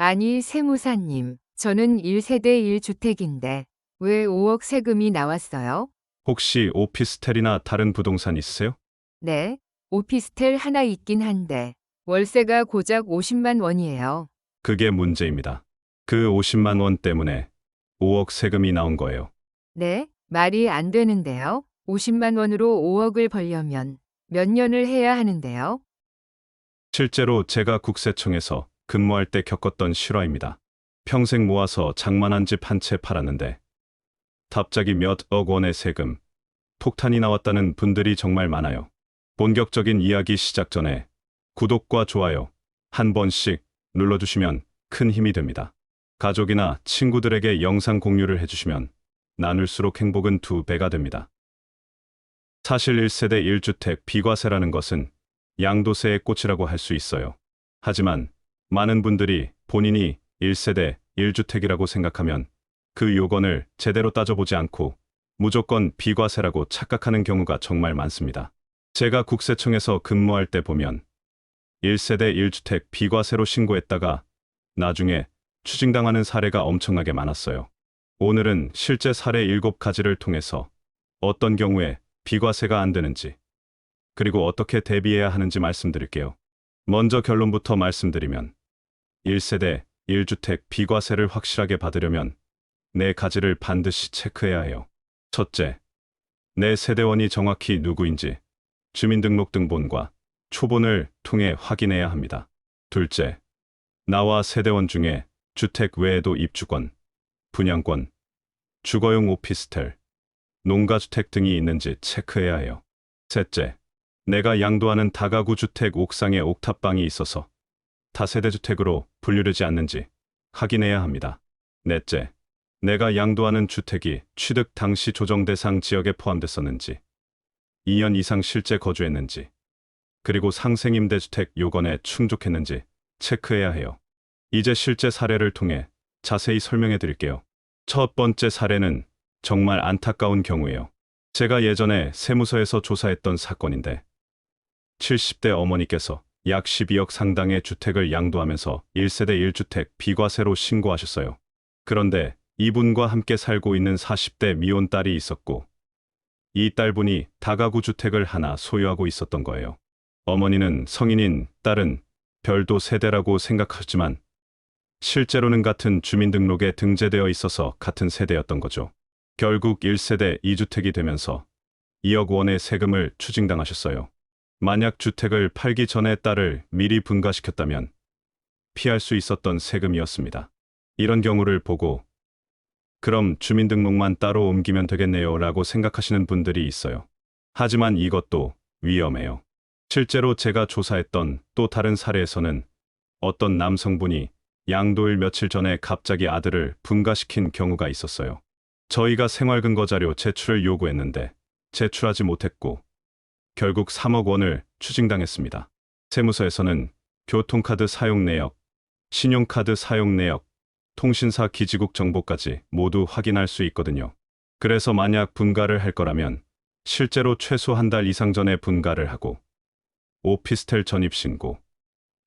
아니, 세무사님, 저는 1세대 1주택인데 왜 5억 세금이 나왔어요? 혹시 오피스텔이나 다른 부동산 있으세요? 네, 오피스텔 하나 있긴 한데 월세가 고작 50만 원이에요. 그게 문제입니다. 그 50만 원 때문에 5억 세금이 나온 거예요. 네, 말이 안 되는데요. 50만 원으로 5억을 벌려면 몇 년을 해야 하는데요. 실제로 제가 국세청에서 근무할 때 겪었던 실화입니다. 평생 모아서 장만한 집 한 채 팔았는데 갑자기 몇억 원의 세금, 폭탄이 나왔다는 분들이 정말 많아요. 본격적인 이야기 시작 전에 구독과 좋아요 한 번씩 눌러주시면 큰 힘이 됩니다. 가족이나 친구들에게 영상 공유를 해주시면 나눌수록 행복은 2배가 됩니다. 사실 1세대 1주택 비과세라는 것은 양도세의 꽃이라고 할 수 있어요. 하지만 많은 분들이 본인이 1세대 1주택이라고 생각하면 그 요건을 제대로 따져보지 않고 무조건 비과세라고 착각하는 경우가 정말 많습니다. 제가 국세청에서 근무할 때 보면 1세대 1주택 비과세로 신고했다가 나중에 추징당하는 사례가 엄청나게 많았어요. 오늘은 실제 사례 7가지를 통해서 어떤 경우에 비과세가 안 되는지, 그리고 어떻게 대비해야 하는지 말씀드릴게요. 먼저 결론부터 말씀드리면 1세대 1주택 비과세를 확실하게 받으려면 4가지를 반드시 체크해야 해요. 첫째, 내 세대원이 정확히 누구인지 주민등록등본과 초본을 통해 확인해야 합니다. 둘째, 나와 세대원 중에 주택 외에도 입주권, 분양권, 주거용 오피스텔, 농가주택 등이 있는지 체크해야 해요. 셋째, 내가 양도하는 다가구 주택 옥상에 옥탑방이 있어서 다세대 주택으로 분류되지 않는지 확인해야 합니다. 넷째, 내가 양도하는 주택이 취득 당시 조정 대상 지역에 포함됐었는지, 2년 이상 실제 거주했는지, 그리고 상생임대주택 요건에 충족했는지 체크해야 해요. 이제 실제 사례를 통해 자세히 설명해 드릴게요. 첫 번째 사례는 정말 안타까운 경우예요. 제가 예전에 세무서에서 조사했던 사건인데 70대 어머니께서 약 12억 상당의 주택을 양도하면서 1세대 1주택 비과세로 신고하셨어요. 그런데 이분과 함께 살고 있는 40대 미혼 딸이 있었고 이 딸분이 다가구 주택을 하나 소유하고 있었던 거예요. 어머니는 성인인 딸은 별도 세대라고 생각하셨지만 실제로는 같은 주민등록에 등재되어 있어서 같은 세대였던 거죠. 결국 1세대 2주택이 되면서 2억 원의 세금을 추징당하셨어요. 만약 주택을 팔기 전에 딸을 미리 분가시켰다면 피할 수 있었던 세금이었습니다. 이런 경우를 보고 그럼 주민등록만 따로 옮기면 되겠네요 라고 생각하시는 분들이 있어요. 하지만 이것도 위험해요. 실제로 제가 조사했던 또 다른 사례에서는 어떤 남성분이 양도일 며칠 전에 갑자기 아들을 분가시킨 경우가 있었어요. 저희가 생활근거자료 제출을 요구했는데 제출하지 못했고 결국 3억 원을 추징당했습니다. 세무서에서는 교통카드 사용 내역, 신용카드 사용 내역, 통신사 기지국 정보까지 모두 확인할 수 있거든요. 그래서 만약 분가를 할 거라면 실제로 최소 한 달 이상 전에 분가를 하고 오피스텔 전입신고,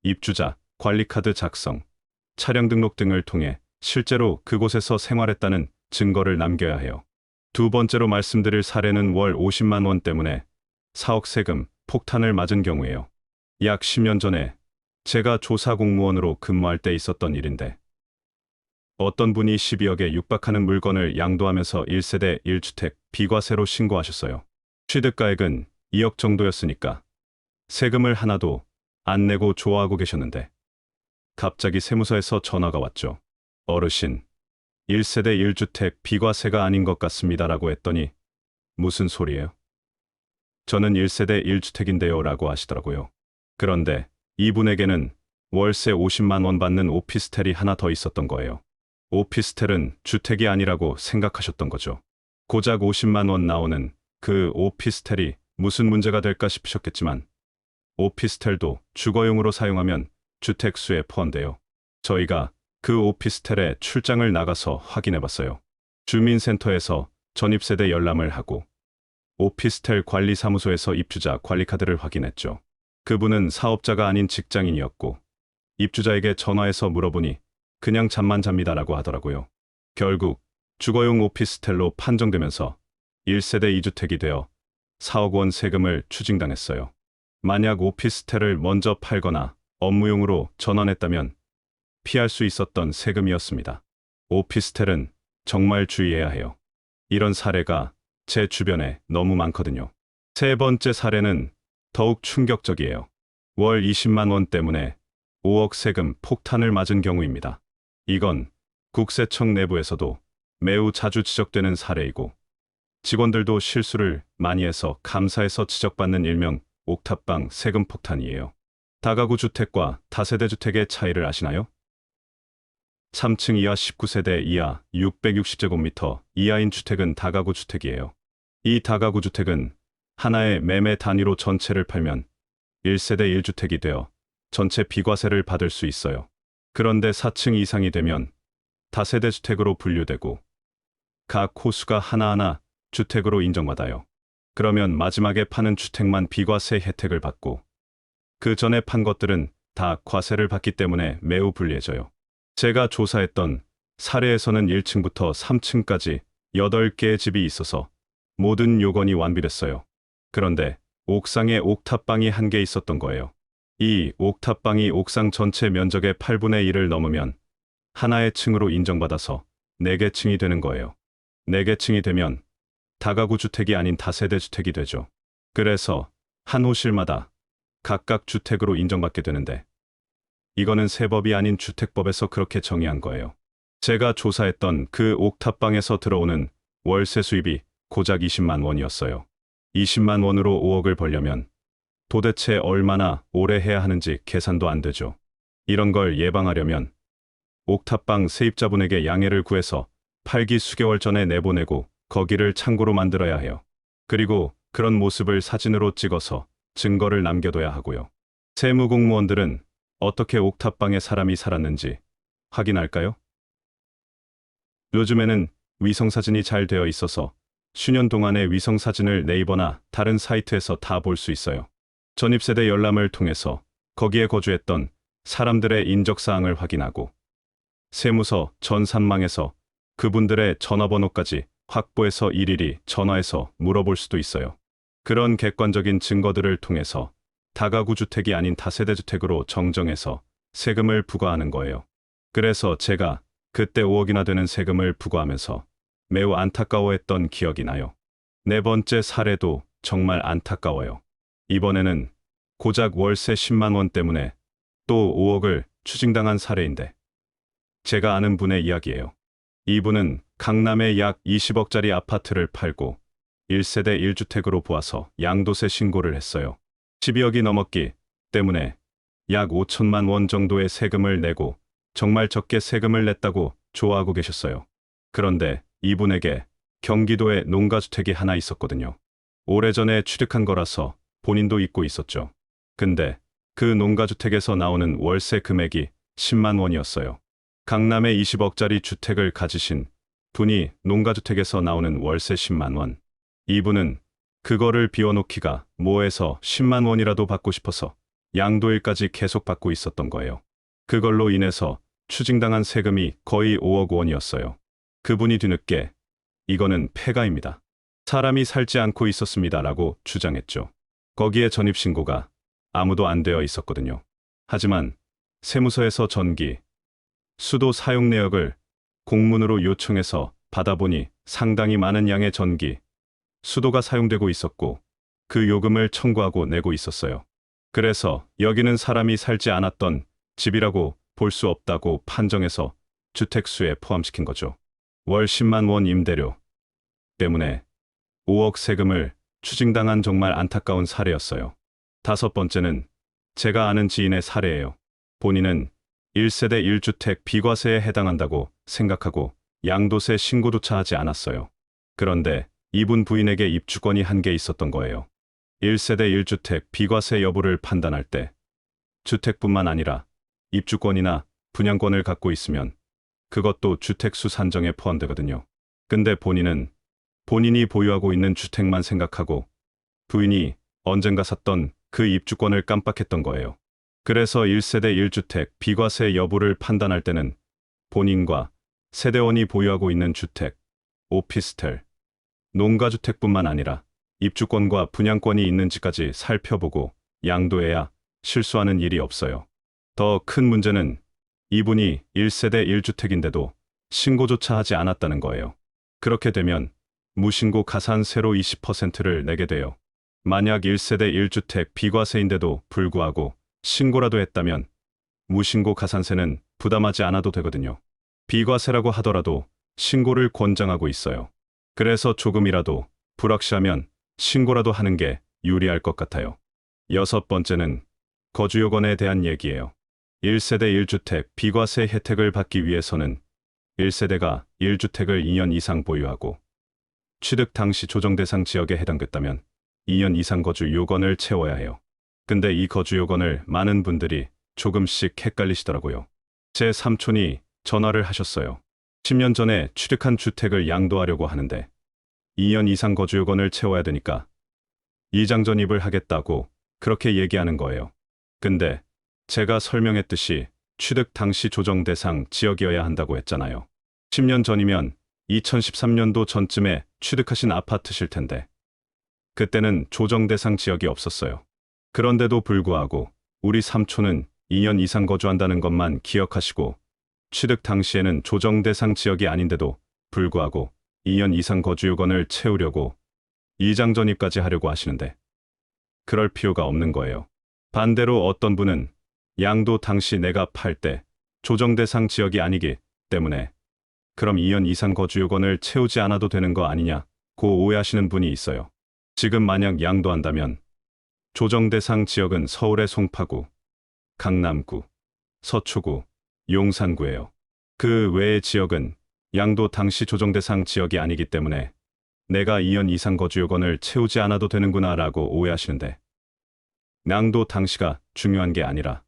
입주자, 관리카드 작성, 차량 등록 등을 통해 실제로 그곳에서 생활했다는 증거를 남겨야 해요. 두 번째로 말씀드릴 사례는 월 50만 원 때문에 4억 세금 폭탄을 맞은 경우예요. 약 10년 전에 제가 조사 공무원으로 근무할 때 있었던 일인데 어떤 분이 12억에 육박하는 물건을 양도하면서 1세대 1주택 비과세로 신고하셨어요. 취득가액은 2억 정도였으니까 세금을 하나도 안 내고 좋아하고 계셨는데 갑자기 세무서에서 전화가 왔죠. 어르신, 1세대 1주택 비과세가 아닌 것 같습니다라고 했더니 무슨 소리예요? 저는 1세대 1주택인데요 라고 하시더라고요. 그런데 이분에게는 월세 50만 원 받는 오피스텔이 하나 더 있었던 거예요. 오피스텔은 주택이 아니라고 생각하셨던 거죠. 고작 50만 원 나오는 그 오피스텔이 무슨 문제가 될까 싶으셨겠지만 오피스텔도 주거용으로 사용하면 주택수에 포함돼요. 저희가 그 오피스텔에 출장을 나가서 확인해봤어요. 주민센터에서 전입세대 열람을 하고 오피스텔 관리사무소에서 입주자 관리카드를 확인했죠. 그분은 사업자가 아닌 직장인이었고 입주자에게 전화해서 물어보니 그냥 잠만 잡니다라고 하더라고요. 결국 주거용 오피스텔로 판정되면서 1세대 2주택이 되어 4억 원 세금을 추징당했어요. 만약 오피스텔을 먼저 팔거나 업무용으로 전환했다면 피할 수 있었던 세금이었습니다. 오피스텔은 정말 주의해야 해요. 이런 사례가 제 주변에 너무 많거든요. 세 번째 사례는 더욱 충격적이에요. 월 20만 원 때문에 5억 세금 폭탄을 맞은 경우입니다. 이건 국세청 내부에서도 매우 자주 지적되는 사례이고 직원들도 실수를 많이 해서 감사에서 지적받는 일명 옥탑방 세금 폭탄이에요. 다가구 주택과 다세대 주택의 차이를 아시나요? 3층 이하 19세대 이하 660제곱미터 이하인 주택은 다가구 주택이에요. 이 다가구 주택은 하나의 매매 단위로 전체를 팔면 1세대 1주택이 되어 전체 비과세를 받을 수 있어요. 그런데 4층 이상이 되면 다세대 주택으로 분류되고 각 호수가 하나하나 주택으로 인정받아요. 그러면 마지막에 파는 주택만 비과세 혜택을 받고 그 전에 판 것들은 다 과세를 받기 때문에 매우 불리해져요. 제가 조사했던 사례에서는 1층부터 3층까지 8개의 집이 있어서 모든 요건이 완비됐어요. 그런데 옥상에 옥탑방이 1개 있었던 거예요. 이 옥탑방이 옥상 전체 면적의 8분의 1을 넘으면 하나의 층으로 인정받아서 4개 층이 되는 거예요. 4개 층이 되면 다가구 주택이 아닌 다세대 주택이 되죠. 그래서 한 호실마다 각각 주택으로 인정받게 되는데 이거는 세법이 아닌 주택법에서 그렇게 정의한 거예요. 제가 조사했던 그 옥탑방에서 들어오는 월세 수입이 고작 20만 원이었어요. 20만 원으로 5억을 벌려면 도대체 얼마나 오래 해야 하는지 계산도 안 되죠. 이런 걸 예방하려면 옥탑방 세입자분에게 양해를 구해서 팔기 수개월 전에 내보내고 거기를 창고로 만들어야 해요. 그리고 그런 모습을 사진으로 찍어서 증거를 남겨둬야 하고요. 세무공무원들은 어떻게 옥탑방에 사람이 살았는지 확인할까요? 요즘에는 위성사진이 잘 되어 있어서 수년 동안의 위성사진을 네이버나 다른 사이트에서 다 볼 수 있어요. 전입세대 열람을 통해서 거기에 거주했던 사람들의 인적사항을 확인하고 세무서 전산망에서 그분들의 전화번호까지 확보해서 일일이 전화해서 물어볼 수도 있어요. 그런 객관적인 증거들을 통해서 다가구 주택이 아닌 다세대 주택으로 정정해서 세금을 부과하는 거예요. 그래서 제가 그때 5억이나 되는 세금을 부과하면서 매우 안타까워했던 기억이 나요. 네 번째 사례도 정말 안타까워요. 이번에는 고작 월세 10만 원 때문에 또 5억을 추징당한 사례인데 제가 아는 분의 이야기예요. 이분은 강남에 약 20억짜리 아파트를 팔고 1세대 1주택으로 보아서 양도세 신고를 했어요. 12억이 넘었기 때문에 약 5천만 원 정도의 세금을 내고 정말 적게 세금을 냈다고 좋아하고 계셨어요. 그런데 이분에게 경기도에 농가주택이 하나 있었거든요. 오래전에 취득한 거라서 본인도 잊고 있었죠. 근데 그 농가주택에서 나오는 월세 금액이 10만 원이었어요. 강남에 20억짜리 주택을 가지신 분이 농가주택에서 나오는 월세 10만 원. 이분은 그거를 비워놓기가 뭐해서 10만 원이라도 받고 싶어서 양도일까지 계속 받고 있었던 거예요. 그걸로 인해서 추징당한 세금이 거의 5억 원이었어요. 그분이 뒤늦게 이거는 폐가입니다. 사람이 살지 않고 있었습니다라고 주장했죠. 거기에 전입신고가 아무도 안 되어 있었거든요. 하지만 세무서에서 전기, 수도 사용 내역을 공문으로 요청해서 받아보니 상당히 많은 양의 전기, 수도가 사용되고 있었고 그 요금을 청구하고 내고 있었어요. 그래서 여기는 사람이 살지 않았던 집이라고 볼 수 없다고 판정해서 주택수에 포함시킨 거죠. 월 10만 원 임대료 때문에 5억 세금을 추징당한 정말 안타까운 사례였어요. 다섯 번째는 제가 아는 지인의 사례예요. 본인은 1세대 1주택 비과세에 해당한다고 생각하고 양도세 신고조차 하지 않았어요. 그런데 이분 부인에게 입주권이 한 개 있었던 거예요. 1세대 1주택 비과세 여부를 판단할 때 주택뿐만 아니라 입주권이나 분양권을 갖고 있으면 그것도 주택수 산정에 포함되거든요. 근데 본인은 본인이 보유하고 있는 주택만 생각하고 부인이 언젠가 샀던 그 입주권을 깜빡했던 거예요. 그래서 1세대 1주택 비과세 여부를 판단할 때는 본인과 세대원이 보유하고 있는 주택, 오피스텔, 농가주택뿐만 아니라 입주권과 분양권이 있는지까지 살펴보고 양도해야 실수하는 일이 없어요. 더 큰 문제는 이분이 1세대 1주택인데도 신고조차 하지 않았다는 거예요. 그렇게 되면 무신고 가산세로 20%를 내게 돼요. 만약 1세대 1주택 비과세인데도 불구하고 신고라도 했다면 무신고 가산세는 부담하지 않아도 되거든요. 비과세라고 하더라도 신고를 권장하고 있어요. 그래서 조금이라도 불확실하면 신고라도 하는 게 유리할 것 같아요. 여섯 번째는 거주요건에 대한 얘기예요. 1세대 1주택 비과세 혜택을 받기 위해서는 1세대가 1주택을 2년 이상 보유하고 취득 당시 조정 대상 지역에 해당됐다면 2년 이상 거주 요건을 채워야 해요. 근데 이 거주 요건을 많은 분들이 조금씩 헷갈리시더라고요. 제 삼촌이 전화를 하셨어요. 10년 전에 취득한 주택을 양도하려고 하는데 2년 이상 거주 요건을 채워야 되니까 이장 전입을 하겠다고 그렇게 얘기하는 거예요. 근데 제가 설명했듯이 취득 당시 조정 대상 지역이어야 한다고 했잖아요. 10년 전이면 2013년도 전쯤에 취득하신 아파트실 텐데 그때는 조정 대상 지역이 없었어요. 그런데도 불구하고 우리 삼촌은 2년 이상 거주한다는 것만 기억하시고 취득 당시에는 조정 대상 지역이 아닌데도 불구하고 2년 이상 거주 요건을 채우려고 이장 전입까지 하려고 하시는데 그럴 필요가 없는 거예요. 반대로 어떤 분은 양도 당시 내가 팔 때 조정 대상 지역이 아니기 때문에 그럼 2년 이상 거주 요건을 채우지 않아도 되는 거 아니냐고 오해하시는 분이 있어요. 지금 만약 양도한다면 조정 대상 지역은 서울의 송파구, 강남구, 서초구, 용산구예요. 그 외의 지역은 양도 당시 조정 대상 지역이 아니기 때문에 내가 2년 이상 거주 요건을 채우지 않아도 되는구나 라고 오해하시는데 양도 당시가 중요한 게 아니라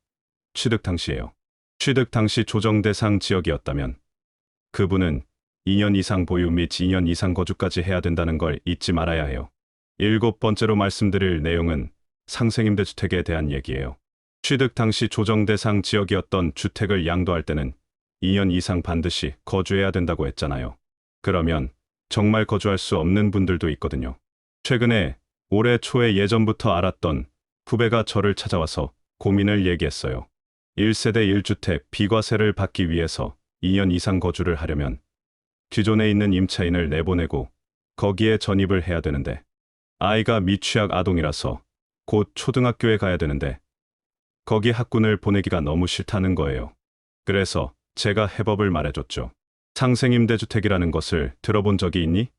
취득 당시예요. 취득 당시 조정 대상 지역이었다면 그분은 2년 이상 보유 및 2년 이상 거주까지 해야 된다는 걸 잊지 말아야 해요. 일곱 번째로 말씀드릴 내용은 상생임대주택에 대한 얘기예요. 취득 당시 조정 대상 지역이었던 주택을 양도할 때는 2년 이상 반드시 거주해야 된다고 했잖아요. 그러면 정말 거주할 수 없는 분들도 있거든요. 최근에 올해 초에 예전부터 알았던 후배가 저를 찾아와서 고민을 얘기했어요. 1세대 1주택 비과세를 받기 위해서 2년 이상 거주를 하려면 기존에 있는 임차인을 내보내고 거기에 전입을 해야 되는데 아이가 미취학 아동이라서 곧 초등학교에 가야 되는데 거기 학군을 보내기가 너무 싫다는 거예요. 그래서 제가 해법을 말해줬죠. 상생임대주택이라는 것을 들어본 적이 있니?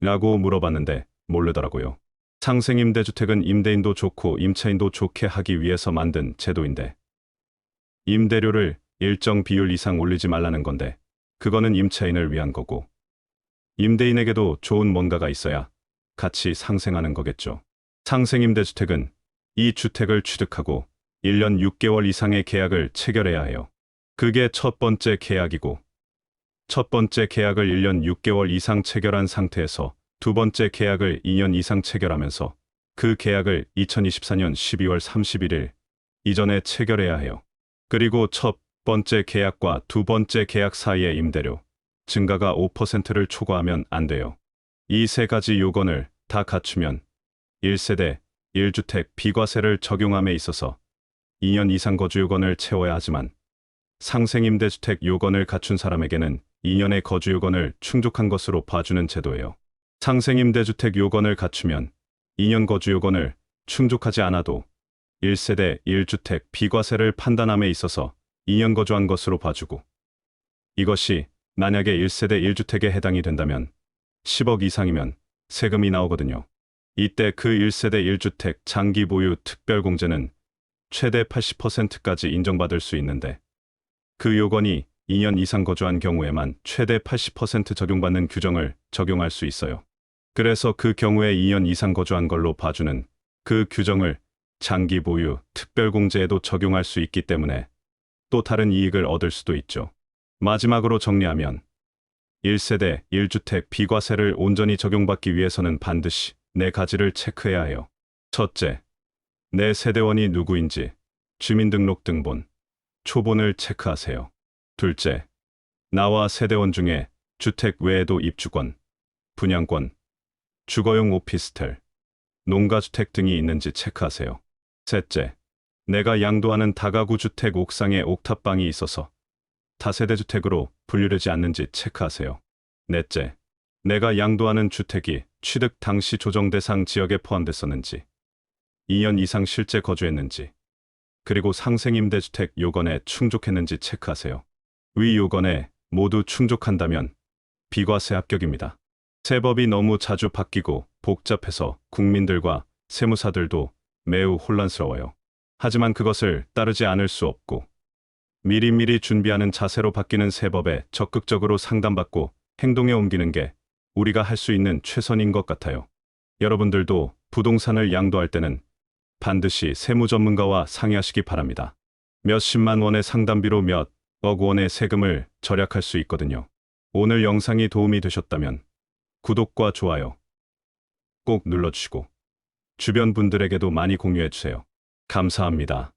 라고 물어봤는데 모르더라고요. 상생임대주택은 임대인도 좋고 임차인도 좋게 하기 위해서 만든 제도인데 임대료를 일정 비율 이상 올리지 말라는 건데 그거는 임차인을 위한 거고 임대인에게도 좋은 뭔가가 있어야 같이 상생하는 거겠죠. 상생임대주택은 이 주택을 취득하고 1년 6개월 이상의 계약을 체결해야 해요. 그게 첫 번째 계약이고 첫 번째 계약을 1년 6개월 이상 체결한 상태에서 두 번째 계약을 2년 이상 체결하면서 그 계약을 2024년 12월 31일 이전에 체결해야 해요. 그리고 첫 번째 계약과 두 번째 계약 사이의 임대료 증가가 5%를 초과하면 안 돼요. 이 세 가지 요건을 다 갖추면 1세대 1주택 비과세를 적용함에 있어서 2년 이상 거주 요건을 채워야 하지만 상생임대주택 요건을 갖춘 사람에게는 2년의 거주 요건을 충족한 것으로 봐주는 제도예요. 상생임대주택 요건을 갖추면 2년 거주 요건을 충족하지 않아도 1세대 1주택 비과세를 판단함에 있어서 2년 거주한 것으로 봐주고 이것이 만약에 1세대 1주택에 해당이 된다면 10억 이상이면 세금이 나오거든요. 이때 그 1세대 1주택 장기 보유 특별공제는 최대 80%까지 인정받을 수 있는데 그 요건이 2년 이상 거주한 경우에만 최대 80% 적용받는 규정을 적용할 수 있어요. 그래서 그 경우에 2년 이상 거주한 걸로 봐주는 그 규정을 장기 보유 특별공제에도 적용할 수 있기 때문에 또 다른 이익을 얻을 수도 있죠. 마지막으로 정리하면 1세대 1주택 비과세를 온전히 적용받기 위해서는 반드시 네 가지를 체크해야 해요. 첫째, 내 세대원이 누구인지 주민등록 등본, 초본을 체크하세요. 둘째, 나와 세대원 중에 주택 외에도 입주권, 분양권, 주거용 오피스텔, 농가주택 등이 있는지 체크하세요. 셋째, 내가 양도하는 다가구 주택 옥상에 옥탑방이 있어서 다세대 주택으로 분류되지 않는지 체크하세요. 넷째, 내가 양도하는 주택이 취득 당시 조정 대상 지역에 포함됐었는지, 2년 이상 실제 거주했는지, 그리고 상생임대주택 요건에 충족했는지 체크하세요. 위 요건에 모두 충족한다면 비과세 합격입니다. 세법이 너무 자주 바뀌고 복잡해서 국민들과 세무사들도 매우 혼란스러워요. 하지만 그것을 따르지 않을 수 없고 미리미리 준비하는 자세로 바뀌는 세법에 적극적으로 상담받고 행동에 옮기는 게 우리가 할 수 있는 최선인 것 같아요. 여러분들도 부동산을 양도할 때는 반드시 세무 전문가와 상의하시기 바랍니다. 몇십만 원의 상담비로 몇억 원의 세금을 절약할 수 있거든요. 오늘 영상이 도움이 되셨다면 구독과 좋아요 꼭 눌러주시고 주변 분들에게도 많이 공유해주세요. 감사합니다.